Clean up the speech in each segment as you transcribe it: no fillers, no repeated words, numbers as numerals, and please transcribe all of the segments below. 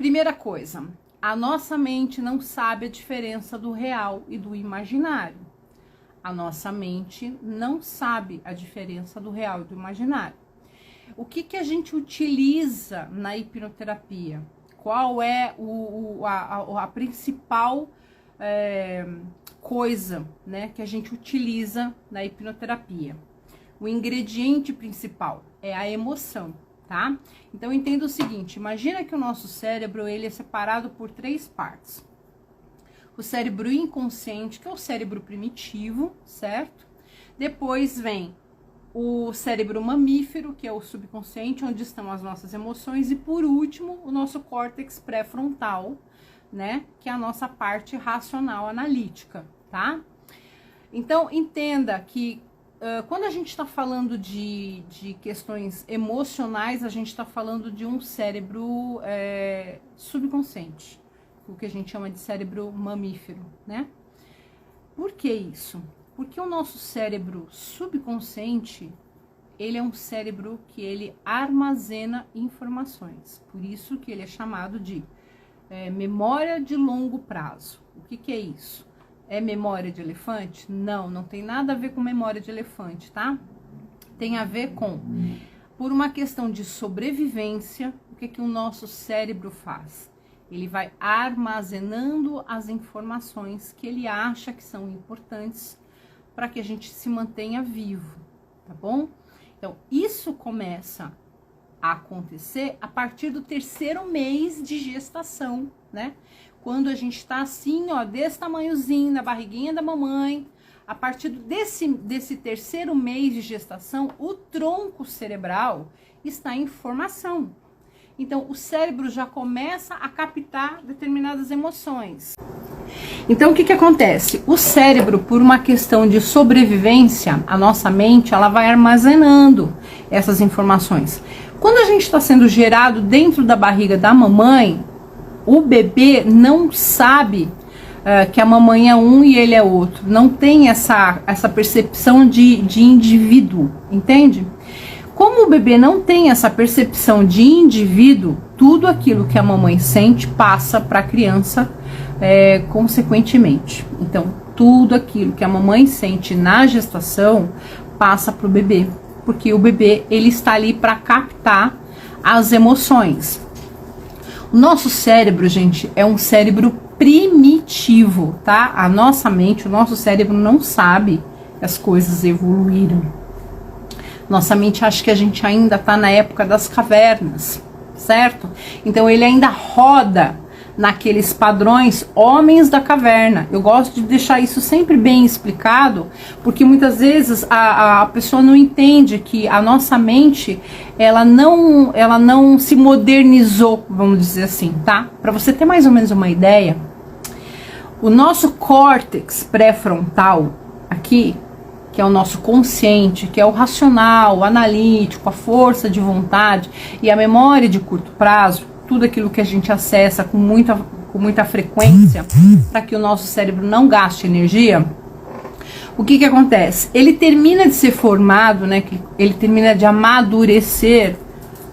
Primeira coisa, a nossa mente não sabe a diferença do real e do imaginário. A nossa mente não sabe a diferença do real e do imaginário. O que a gente utiliza na hipnoterapia? Qual é a principal coisa, né, que a gente utiliza na hipnoterapia? O ingrediente principal é a emoção, tá? Então entenda o seguinte, imagina que o nosso cérebro ele é separado por 3 partes. O cérebro inconsciente, que é o cérebro primitivo, certo? Depois vem o cérebro mamífero, que é o subconsciente, onde estão as nossas emoções, e por último, o nosso córtex pré-frontal, né, que é a nossa parte racional analítica, tá? Então, entenda que quando a gente está falando de questões emocionais, a gente está falando de um cérebro subconsciente, o que a gente chama de cérebro mamífero, né? Por que isso? Porque o nosso cérebro subconsciente, ele é um cérebro que ele armazena informações. Por isso que ele é chamado de memória de longo prazo. O que é isso? É memória de elefante? Não, não tem nada a ver com memória de elefante, tá? Tem a ver com, por uma questão de sobrevivência, o que o nosso cérebro faz? Ele vai armazenando as informações que ele acha que são importantes para que a gente se mantenha vivo, tá bom? Então, isso começa a acontecer a partir do 3º mês de gestação, né? Quando a gente tá assim, ó, desse tamanhozinho, na barriguinha da mamãe, a partir desse 3º mês de gestação, o tronco cerebral está em formação. Então, o cérebro já começa a captar determinadas emoções. Então, o que acontece? O cérebro, por uma questão de sobrevivência, a nossa mente, ela vai armazenando essas informações. Quando a gente está sendo gerado dentro da barriga da mamãe, o bebê não sabe que a mamãe é um e ele é outro. Não tem essa percepção de indivíduo, entende? Como o bebê não tem essa percepção de indivíduo, tudo aquilo que a mamãe sente passa para a criança consequentemente. Então, tudo aquilo que a mamãe sente na gestação passa para o bebê, porque o bebê ele está ali para captar as emoções. O nosso cérebro, gente, é um cérebro primitivo, tá? A nossa mente, o nosso cérebro não sabe que as coisas evoluíram. Nossa mente acha que a gente ainda está na época das cavernas, certo? Então ele ainda roda naqueles padrões homens da caverna. Eu gosto de deixar isso sempre bem explicado, porque muitas vezes a pessoa não entende que a nossa mente, ela não se modernizou, vamos dizer assim, tá? Para você ter mais ou menos uma ideia, o nosso córtex pré-frontal aqui, que é o nosso consciente, que é o racional, o analítico, a força de vontade e a memória de curto prazo, tudo aquilo que a gente acessa com muita frequência para que o nosso cérebro não gaste energia, o que acontece? Ele termina de ser formado, né? Ele termina de amadurecer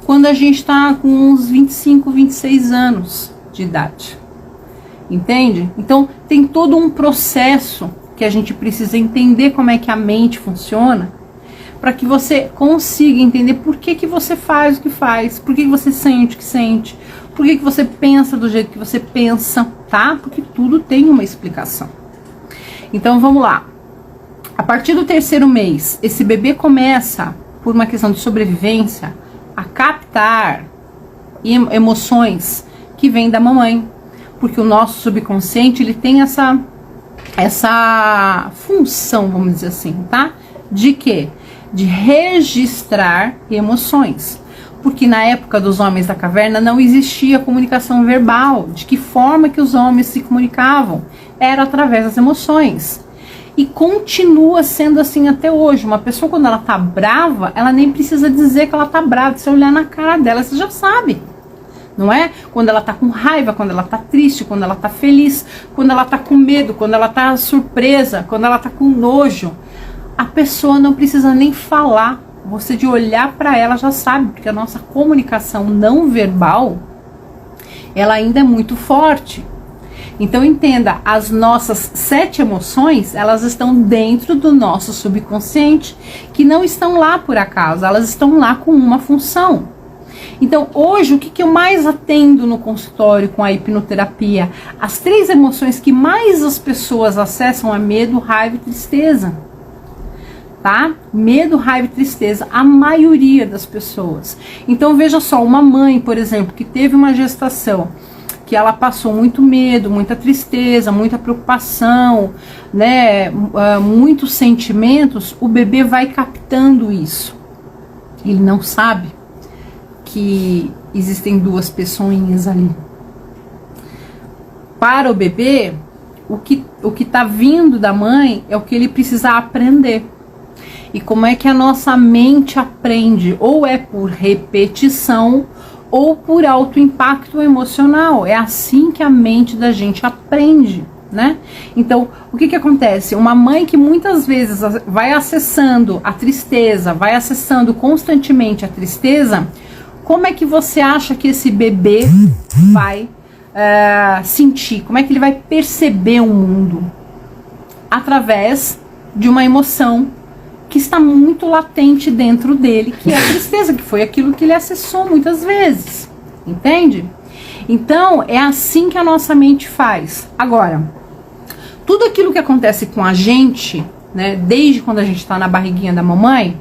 quando a gente está com uns 25, 26 anos de idade. Entende? Então tem todo um processo que a gente precisa entender como é que a mente funciona, para que você consiga entender por que você faz o que faz, por que você sente o que sente, por que você pensa do jeito que você pensa, tá? Porque tudo tem uma explicação. Então vamos lá. A partir do 3º mês, esse bebê começa, por uma questão de sobrevivência, a captar emoções que vêm da mamãe, porque o nosso subconsciente ele tem essa função, vamos dizer assim, tá? De quê? De registrar emoções. Porque na época dos homens da caverna não existia comunicação verbal. De que forma que os homens se comunicavam? Era através das emoções. E continua sendo assim até hoje. Uma pessoa, quando ela tá brava, ela nem precisa dizer que ela tá brava. Se você olhar na cara dela, você já sabe. Não é? Quando ela tá com raiva, quando ela tá triste, quando ela tá feliz, quando ela tá com medo, quando ela tá surpresa, quando ela tá com nojo. A pessoa não precisa nem falar. Você de olhar para ela já sabe, porque a nossa comunicação não verbal, ela ainda é muito forte. Então entenda, as nossas 7 emoções, elas estão dentro do nosso subconsciente, que não estão lá por acaso, elas estão lá com uma função. Então hoje, o que eu mais atendo no consultório com a hipnoterapia? As 3 emoções que mais as pessoas acessam é medo, raiva e tristeza. Tá? Medo, raiva e tristeza, a maioria das pessoas. Então veja só, uma mãe, por exemplo, que teve uma gestação, que ela passou muito medo, muita tristeza, muita preocupação, né, muitos sentimentos, o bebê vai captando isso. Ele não sabe que existem 2 pessoinhas ali. Para o bebê, o que tá vindo da mãe é o que ele precisa aprender. E como é que a nossa mente aprende? Ou é por repetição, ou por alto impacto emocional. É assim que a mente da gente aprende, né? Então, o que acontece? Uma mãe que muitas vezes vai acessando a tristeza, vai acessando constantemente a tristeza, como é que você acha que esse bebê vai sentir? Como é que ele vai perceber o mundo? Através de uma emoção que está muito latente dentro dele, que é a tristeza, que foi aquilo que ele acessou muitas vezes, entende? Então, é assim que a nossa mente faz. Agora, tudo aquilo que acontece com a gente, né, desde quando a gente está na barriguinha da mamãe,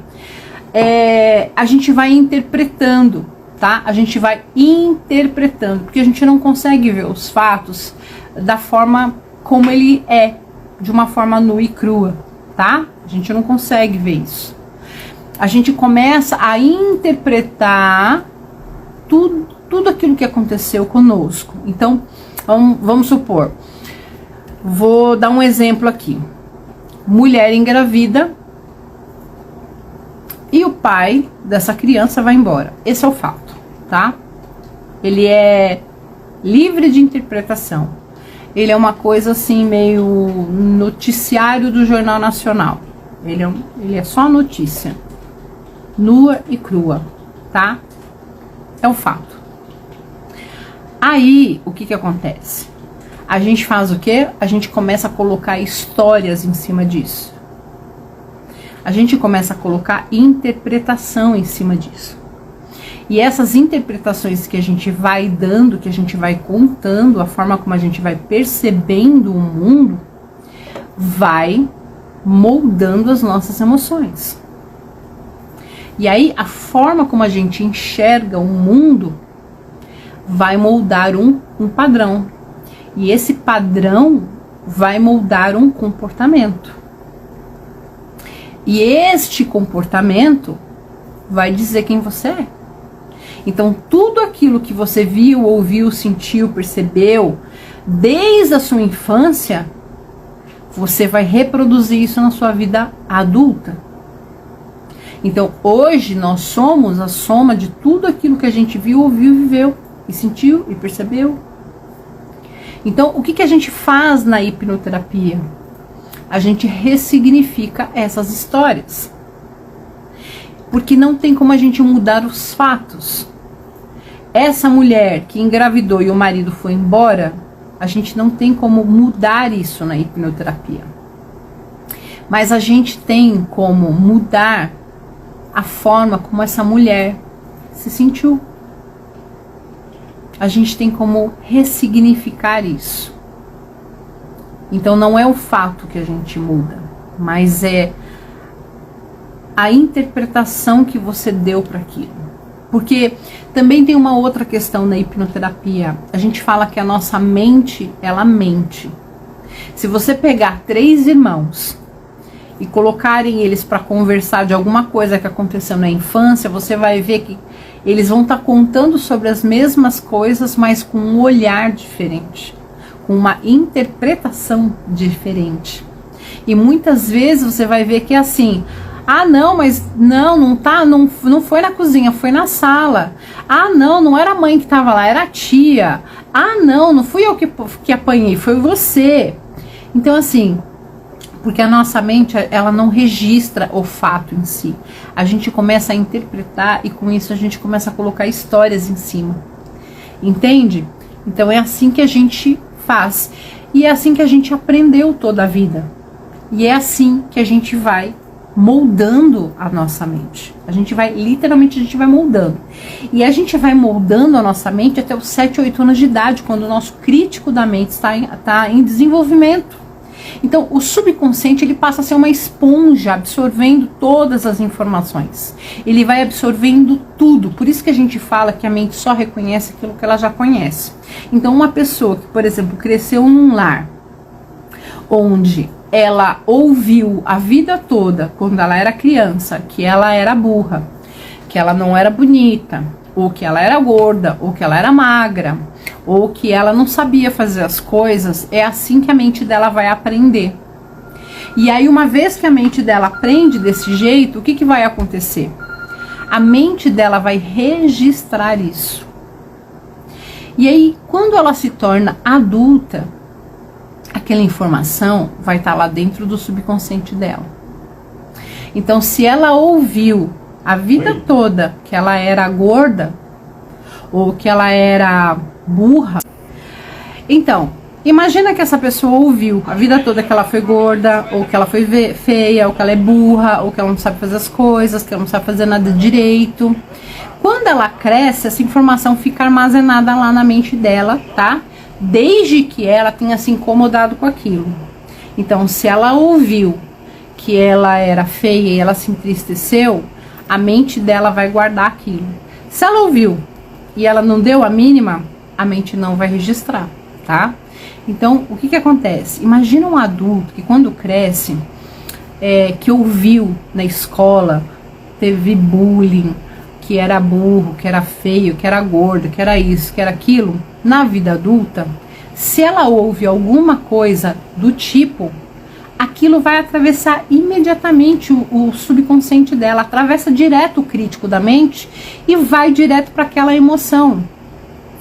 a gente vai interpretando, tá? A gente vai interpretando, porque a gente não consegue ver os fatos da forma como ele é, de uma forma nua e crua, tá? A gente não consegue ver isso. A gente começa a interpretar tudo aquilo que aconteceu conosco. Então, vamos supor, vou dar um exemplo aqui. Mulher engravida e o pai dessa criança vai embora. Esse é o fato, tá? Ele é livre de interpretação. Ele é uma coisa assim, meio noticiário do Jornal Nacional. Ele é só notícia, nua e crua, tá? É o fato. Aí, o que acontece? A gente faz o quê? A gente começa a colocar histórias em cima disso. A gente começa a colocar interpretação em cima disso. E essas interpretações que a gente vai dando, que a gente vai contando, a forma como a gente vai percebendo o mundo, vai moldando as nossas emoções. E aí, a forma como a gente enxerga o mundo vai moldar um padrão. E esse padrão vai moldar um comportamento. E este comportamento vai dizer quem você é. Então, tudo aquilo que você viu, ouviu, sentiu, percebeu, desde a sua infância, você vai reproduzir isso na sua vida adulta. Então, hoje, nós somos a soma de tudo aquilo que a gente viu, ouviu, viveu, e sentiu, e percebeu. Então, o que a gente faz na hipnoterapia? A gente ressignifica essas histórias. Porque não tem como a gente mudar os fatos. Essa mulher que engravidou e o marido foi embora, a gente não tem como mudar isso na hipnoterapia. Mas a gente tem como mudar a forma como essa mulher se sentiu. A gente tem como ressignificar isso. Então não é o fato que a gente muda, mas é a interpretação que você deu para aquilo. Porque também tem uma outra questão na hipnoterapia. A gente fala que a nossa mente, ela mente. Se você pegar 3 irmãos e colocarem eles para conversar de alguma coisa que aconteceu na infância, você vai ver que eles vão estar contando sobre as mesmas coisas, mas com um olhar diferente, com uma interpretação diferente. E muitas vezes você vai ver que é assim: ah, não, mas não foi na cozinha, foi na sala. Ah, não era a mãe que estava lá, era a tia. Ah, não fui eu que apanhei, foi você. Então, assim, porque a nossa mente, ela não registra o fato em si. A gente começa a interpretar e com isso a gente começa a colocar histórias em cima. Entende? Então é assim que a gente faz. E é assim que a gente aprendeu toda a vida. E é assim que a gente vai moldando a nossa mente. A gente vai, literalmente, a gente vai moldando. E a gente vai moldando a nossa mente até os 7, 8 anos de idade, quando o nosso crítico da mente está em desenvolvimento. Então, o subconsciente, ele passa a ser uma esponja, absorvendo todas as informações. Ele vai absorvendo tudo. Por isso que a gente fala que a mente só reconhece aquilo que ela já conhece. Então, uma pessoa que, por exemplo, cresceu num lar onde ela ouviu a vida toda, quando ela era criança, que ela era burra, que ela não era bonita, ou que ela era gorda, ou que ela era magra, ou que ela não sabia fazer as coisas, é assim que a mente dela vai aprender. E aí, uma vez que a mente dela aprende desse jeito, o que que vai acontecer? A mente dela vai registrar isso. E aí, quando ela se torna adulta, aquela informação vai estar lá dentro do subconsciente dela. Então, se ela ouviu a vida toda que ela era gorda ou que ela era burra, então, imagina que essa pessoa ouviu a vida toda que ela foi gorda, ou que ela foi feia, ou que ela é burra, ou que ela não sabe fazer as coisas, que ela não sabe fazer nada direito. Quando ela cresce, essa informação fica armazenada lá na mente dela, tá? Desde que ela tenha se incomodado com aquilo. Então, se ela ouviu que ela era feia e ela se entristeceu, a mente dela vai guardar aquilo. Se ela ouviu e ela não deu a mínima, a mente não vai registrar, tá? Então, o que que acontece? Imagina um adulto que quando cresce, que ouviu na escola, teve bullying, que era burro, que era feio, que era gordo, que era isso, que era aquilo. Na vida adulta, se ela ouve alguma coisa do tipo, aquilo vai atravessar imediatamente o subconsciente dela, atravessa direto o crítico da mente e vai direto para aquela emoção.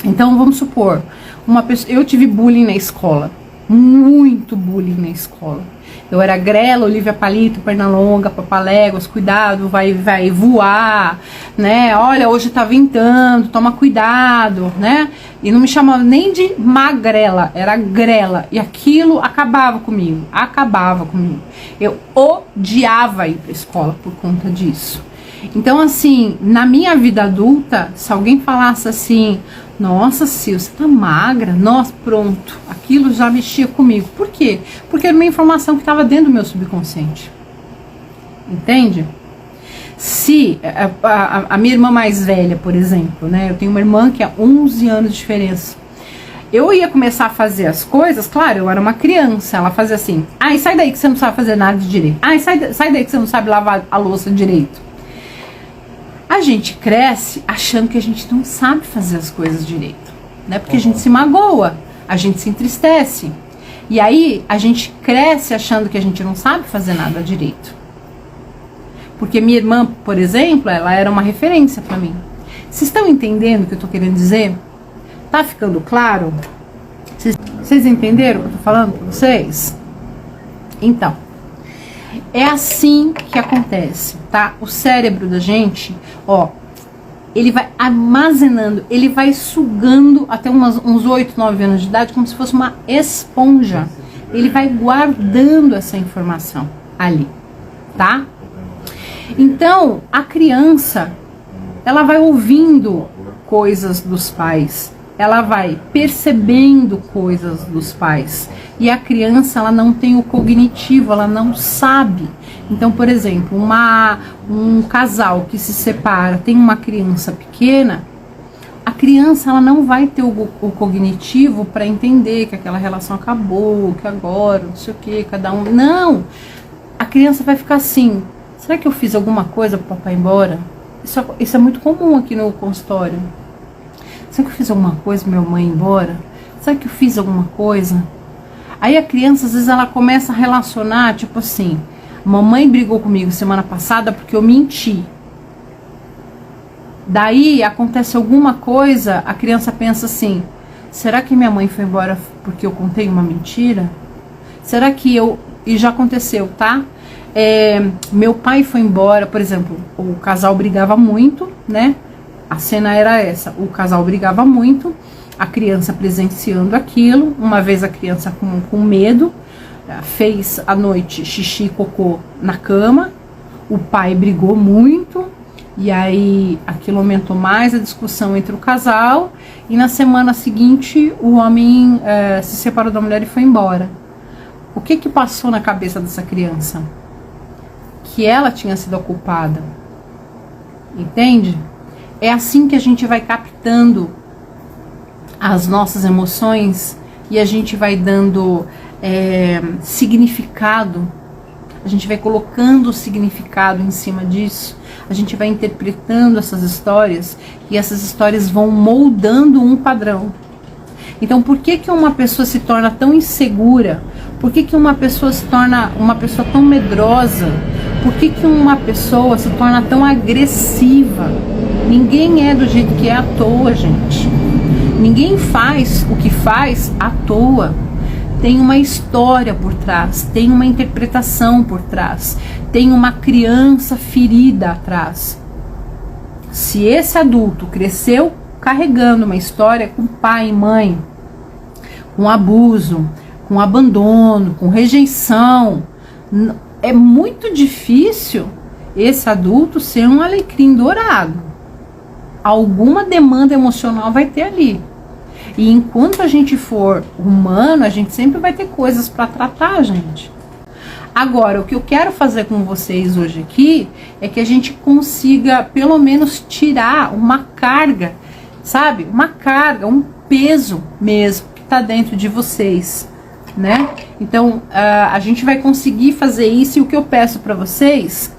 Então, vamos supor, uma pessoa, eu tive bullying na escola, muito bullying na escola. Eu era Grela, Olivia Palito, Pernalonga, Papaléguas, cuidado, vai voar, né? Olha, hoje tá ventando, toma cuidado, né? E não me chamava nem de magrela, era Grela. E aquilo acabava comigo. Eu odiava ir pra escola por conta disso. Então, assim, na minha vida adulta, se alguém falasse assim, nossa, Sil, você tá magra, nossa, pronto, aquilo já mexia comigo. Por quê? Porque era uma informação que estava dentro do meu subconsciente. Entende? Se a minha irmã mais velha, por exemplo, né, eu tenho uma irmã que é 11 anos de diferença. Eu ia começar a fazer as coisas, claro, eu era uma criança, ela fazia assim, ai, sai daí que você não sabe fazer nada de direito. Ai, sai daí que você não sabe lavar a louça direito. A gente cresce achando que a gente não sabe fazer as coisas direito, né? Porque a gente se magoa, a gente se entristece. E aí a gente cresce achando que a gente não sabe fazer nada direito. Porque minha irmã, por exemplo, ela era uma referência para mim. Vocês estão entendendo o que eu tô querendo dizer? Tá ficando claro? Vocês entenderam o que eu tô falando para vocês? Então, é assim que acontece, tá? O cérebro da gente, ó, ele vai armazenando, ele vai sugando até uns 8, 9 anos de idade, como se fosse uma esponja. Ele vai guardando essa informação ali, tá? Então, a criança, ela vai ouvindo coisas dos pais, ela vai percebendo coisas dos pais. E a criança, ela não tem o cognitivo, ela não sabe. Então, por exemplo, um casal que se separa, tem uma criança pequena, a criança, ela não vai ter o cognitivo para entender que aquela relação acabou, que agora, não sei o que, cada um... Não! A criança vai ficar assim, será que eu fiz alguma coisa para o papai ir embora? Isso é muito comum aqui no consultório. Será que eu fiz alguma coisa para minha mãe ir embora? Será que eu fiz alguma coisa? Aí a criança, às vezes, ela começa a relacionar, tipo assim, mamãe brigou comigo semana passada porque eu menti. Daí acontece alguma coisa, a criança pensa assim, será que minha mãe foi embora porque eu contei uma mentira? Será que eu... E já aconteceu, tá? Meu pai foi embora, por exemplo, o casal brigava muito, né? A cena era essa, o casal brigava muito a criança presenciando aquilo, uma vez a criança com medo, fez à noite xixi e cocô na cama, o pai brigou muito, e aí aquilo aumentou mais a discussão entre o casal, e na semana seguinte o homem se separou da mulher e foi embora. O que passou na cabeça dessa criança? Que ela tinha sido a culpada. Entende? É assim que a gente vai captando as nossas emoções e a gente vai dando significado, a gente vai colocando o significado em cima disso, a gente vai interpretando essas histórias e essas histórias vão moldando um padrão. Então, por que uma pessoa se torna tão insegura? Por que uma pessoa se torna uma pessoa tão medrosa? Por que uma pessoa se torna tão agressiva? Ninguém é do jeito que é à toa, gente. Ninguém faz o que faz à toa. Tem uma história por trás, tem uma interpretação por trás, tem uma criança ferida atrás. Se esse adulto cresceu carregando uma história com pai e mãe, com abuso, com abandono, com rejeição, é muito difícil esse adulto ser um alecrim dourado. Alguma demanda emocional vai ter ali. E enquanto a gente for humano, a gente sempre vai ter coisas para tratar, gente. Agora, o que eu quero fazer com vocês hoje aqui é que a gente consiga pelo menos tirar uma carga, sabe? Uma carga, um peso mesmo que está dentro de vocês, né? Então, a gente vai conseguir fazer isso, e o que eu peço para vocês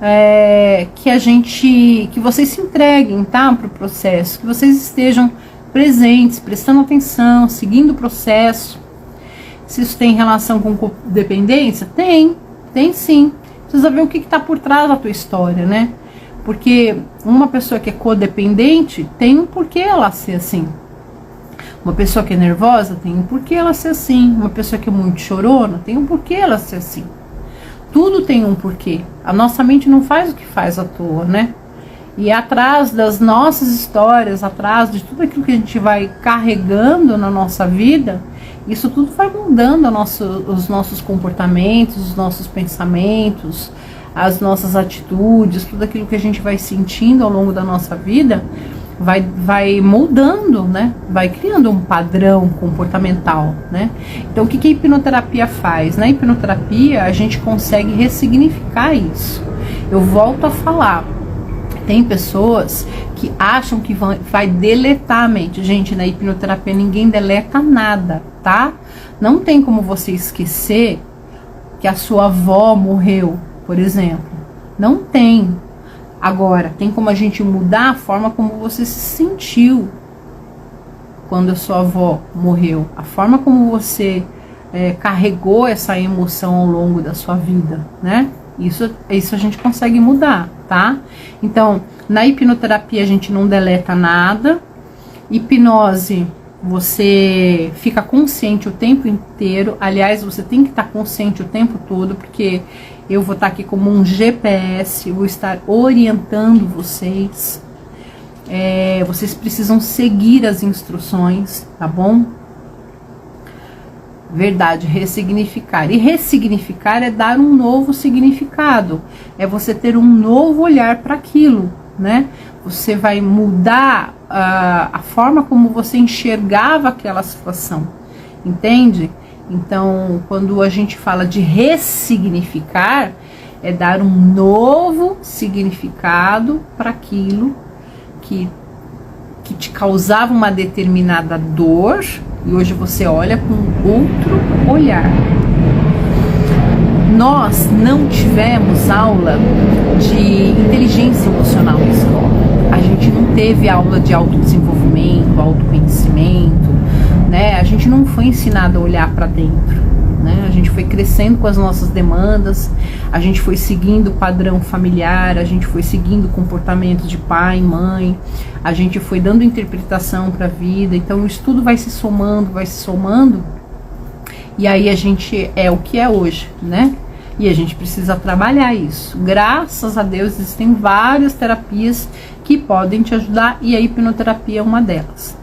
é que vocês se entreguem, tá? Para o processo, que vocês estejam presentes, prestando atenção, seguindo o processo. Se isso tem relação com codependência, tem sim. Precisa ver o que está por trás da tua história, né? Porque uma pessoa que é codependente tem um porquê ela ser assim. Uma pessoa que é nervosa tem um porquê ela ser assim. Uma pessoa que é muito chorona tem um porquê ela ser assim. Tudo tem um porquê. A nossa mente não faz o que faz à toa, né? E atrás das nossas histórias, atrás de tudo aquilo que a gente vai carregando na nossa vida, isso tudo vai mudando os nossos comportamentos, os nossos pensamentos, as nossas atitudes, tudo aquilo que a gente vai sentindo ao longo da nossa vida, vai moldando, né? Vai criando um padrão comportamental, né? Então, o que a hipnoterapia faz? Na hipnoterapia, a gente consegue ressignificar isso. Eu volto a falar. Tem pessoas que acham que vai deletar a mente. Gente, na hipnoterapia ninguém deleta nada, tá? Não tem como você esquecer que a sua avó morreu, por exemplo. Não tem. Agora, tem como a gente mudar a forma como você se sentiu quando a sua avó morreu. A forma como você carregou essa emoção ao longo da sua vida, né? Isso a gente consegue mudar, tá? Então, na hipnoterapia a gente não deleta nada. Hipnose, você fica consciente o tempo inteiro. Aliás, você tem que estar consciente o tempo todo, porque eu vou estar aqui como um GPS, vou estar orientando vocês. Vocês precisam seguir as instruções, tá bom? Verdade, ressignificar. E ressignificar é dar um novo significado. É você ter um novo olhar para aquilo, né? Você vai mudar a forma como você enxergava aquela situação. Entende? Então, quando a gente fala de ressignificar, é dar um novo significado para aquilo que te causava uma determinada dor, e hoje você olha com outro olhar. Nós não tivemos aula de inteligência emocional na escola. A gente não teve aula de autodesenvolvimento, autoconhecimento, né? A gente não foi ensinado a olhar para dentro, né? A gente foi crescendo com as nossas demandas, a gente foi seguindo o padrão familiar, a gente foi seguindo comportamentos de pai, mãe, a gente foi dando interpretação para a vida. Então isso tudo vai se somando, e aí a gente é o que é hoje, né? E a gente precisa trabalhar isso. Graças a Deus existem várias terapias que podem te ajudar, e a hipnoterapia é uma delas.